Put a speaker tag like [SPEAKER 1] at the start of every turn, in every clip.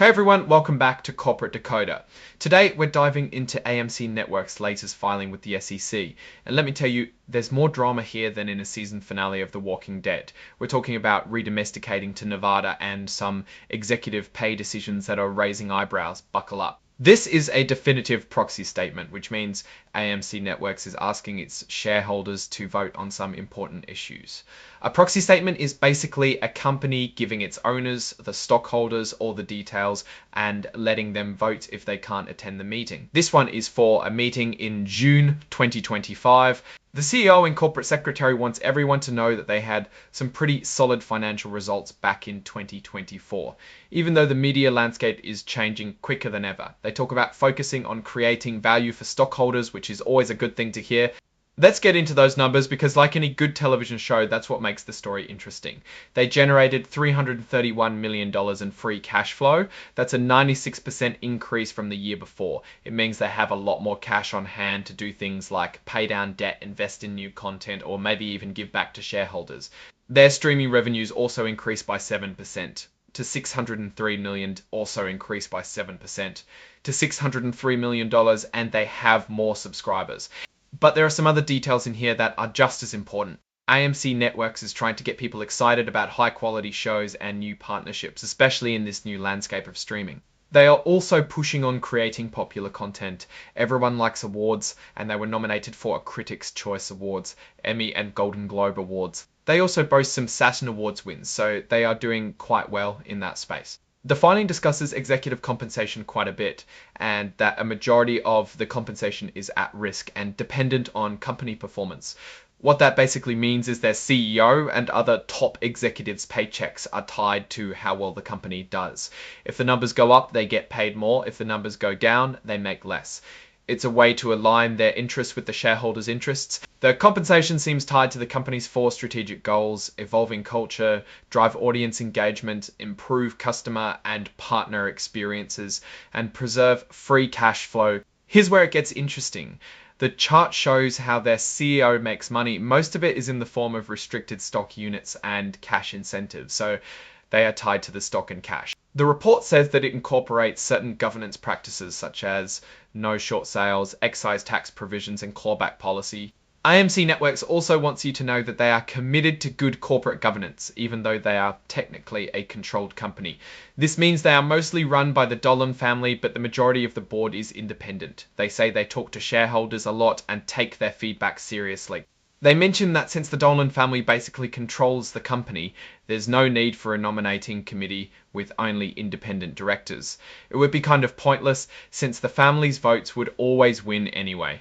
[SPEAKER 1] Hey everyone, welcome back to Corporate Decoder. Today we're diving into AMC Networks' latest filing with the SEC. And let me tell you, there's more drama here than in a season finale of The Walking Dead. We're talking about redomesticating to Nevada and some executive pay decisions that are raising eyebrows. Buckle up. This is a definitive proxy statement, which means AMC Networks is asking its shareholders to vote on some important issues. A proxy statement is basically a company giving its owners, the stockholders, all the details and letting them vote if they can't attend the meeting. This one is for a meeting in June 2025. The CEO and corporate secretary wants everyone to know that they had some pretty solid financial results back in 2024. Even though the media landscape is changing quicker than ever. They talk about focusing on creating value for stockholders, which is always a good thing to hear. Let's get into those numbers because like any good television show, that's what makes the story interesting. They generated $331 million in free cash flow. That's a 96% increase from the year before. It means they have a lot more cash on hand to do things like pay down debt, invest in new content, or maybe even give back to shareholders. Their streaming revenues also increased by 7%. To $603 million, also increased by 7%. To $603 million, and they have more subscribers. But there are some other details in here that are just as important. AMC Networks is trying to get people excited about high quality shows and new partnerships, especially in this new landscape of streaming. They are also pushing on creating popular content. Everyone likes awards, and they were nominated for a Critics' Choice Awards, Emmy and Golden Globe Awards. They also boast some Saturn Awards wins, so they are doing quite well in that space. The filing discusses executive compensation quite a bit, and that a majority of the compensation is at risk and dependent on company performance. What that basically means is their CEO and other top executives' paychecks are tied to how well the company does. If the numbers go up, they get paid more. If the numbers go down, they make less. It's a way to align their interests with the shareholders' interests. The compensation seems tied to the company's 4 strategic goals: evolving culture, drive audience engagement, improve customer and partner experiences, and preserve free cash flow. Here's where it gets interesting. The chart shows how their CEO makes money. Most of it is in the form of restricted stock units and cash incentives, so they are tied to the stock and cash. The report says that it incorporates certain governance practices such as no short sales, excise tax provisions, and clawback policy. AMC Networks also wants you to know that they are committed to good corporate governance, even though they are technically a controlled company. This means they are mostly run by the Dolan family, but the majority of the board is independent. They say they talk to shareholders a lot and take their feedback seriously. They mention that since the Dolan family basically controls the company, there's no need for a nominating committee with only independent directors. It would be kind of pointless since the family's votes would always win anyway.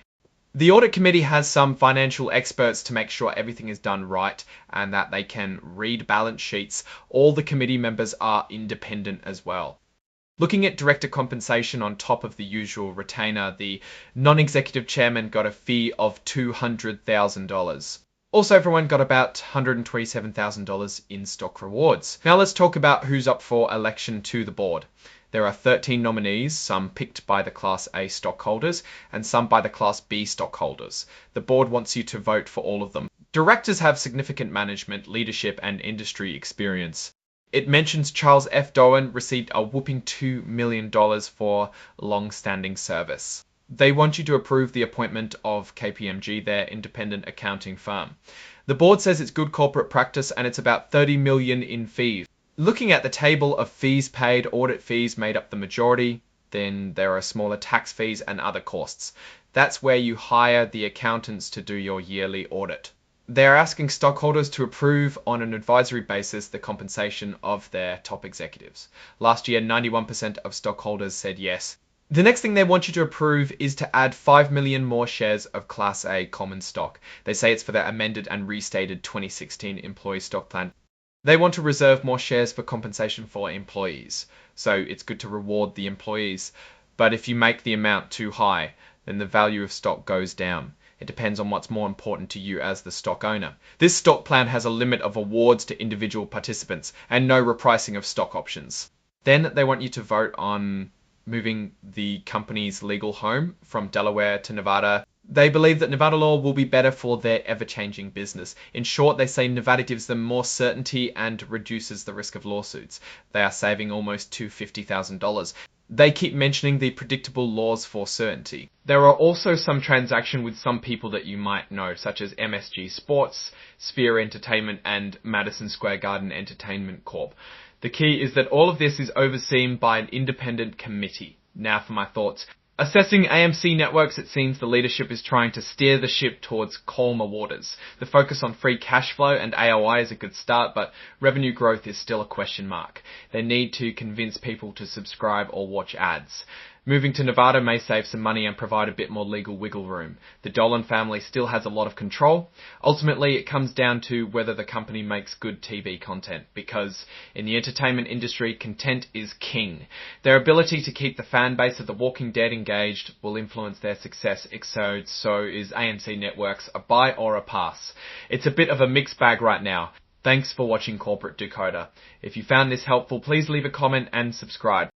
[SPEAKER 1] The audit committee has some financial experts to make sure everything is done right and that they can read balance sheets. All the committee members are independent as well. Looking at director compensation on top of the usual retainer, the non-executive chairman got a fee of $200,000. Also, everyone got about $127,000 in stock rewards. Now let's talk about who's up for election to the board. There are 13 nominees, some picked by the Class A stockholders and some by the Class B stockholders. The board wants you to vote for all of them. Directors have significant management, leadership, and industry experience. It mentions Charles F. Doan received a whopping $2 million for long-standing service. They want you to approve the appointment of KPMG, their independent accounting firm. The board says it's good corporate practice and it's about $30 million in fees. Looking at the table of fees paid, audit fees made up the majority. Then there are smaller tax fees and other costs. That's where you hire the accountants to do your yearly audit. They're asking stockholders to approve on an advisory basis the compensation of their top executives. Last year, 91% of stockholders said yes. The next thing they want you to approve is to add 5 million more shares of Class A common stock. They say it's for their amended and restated 2016 employee stock plan. They want to reserve more shares for compensation for employees. So it's good to reward the employees. But if you make the amount too high, then the value of stock goes down. It depends on what's more important to you as the stock owner. This stock plan has a limit of awards to individual participants and no repricing of stock options. Then they want you to vote on moving the company's legal home from Delaware to Nevada. They believe that Nevada law will be better for their ever-changing business. In short, they say Nevada gives them more certainty and reduces the risk of lawsuits. They are saving almost $250,000. They keep mentioning the predictable laws for certainty. There are also some transactions with some people that you might know, such as MSG Sports, Sphere Entertainment, and Madison Square Garden Entertainment Corp. The key is that all of this is overseen by an independent committee. Now for my thoughts. Assessing AMC Networks, it seems the leadership is trying to steer the ship towards calmer waters. The focus on free cash flow and AOI is a good start, but revenue growth is still a question mark. They need to convince people to subscribe or watch ads. Moving to Nevada may save some money and provide a bit more legal wiggle room. The Dolan family still has a lot of control. Ultimately, it comes down to whether the company makes good TV content, because in the entertainment industry, content is king. Their ability to keep the fan base of The Walking Dead engaged will influence their success, so is AMC Networks a buy or a pass. It's a bit of a mixed bag right now. Thanks for watching Corporate Decoder. If you found this helpful, please leave a comment and subscribe.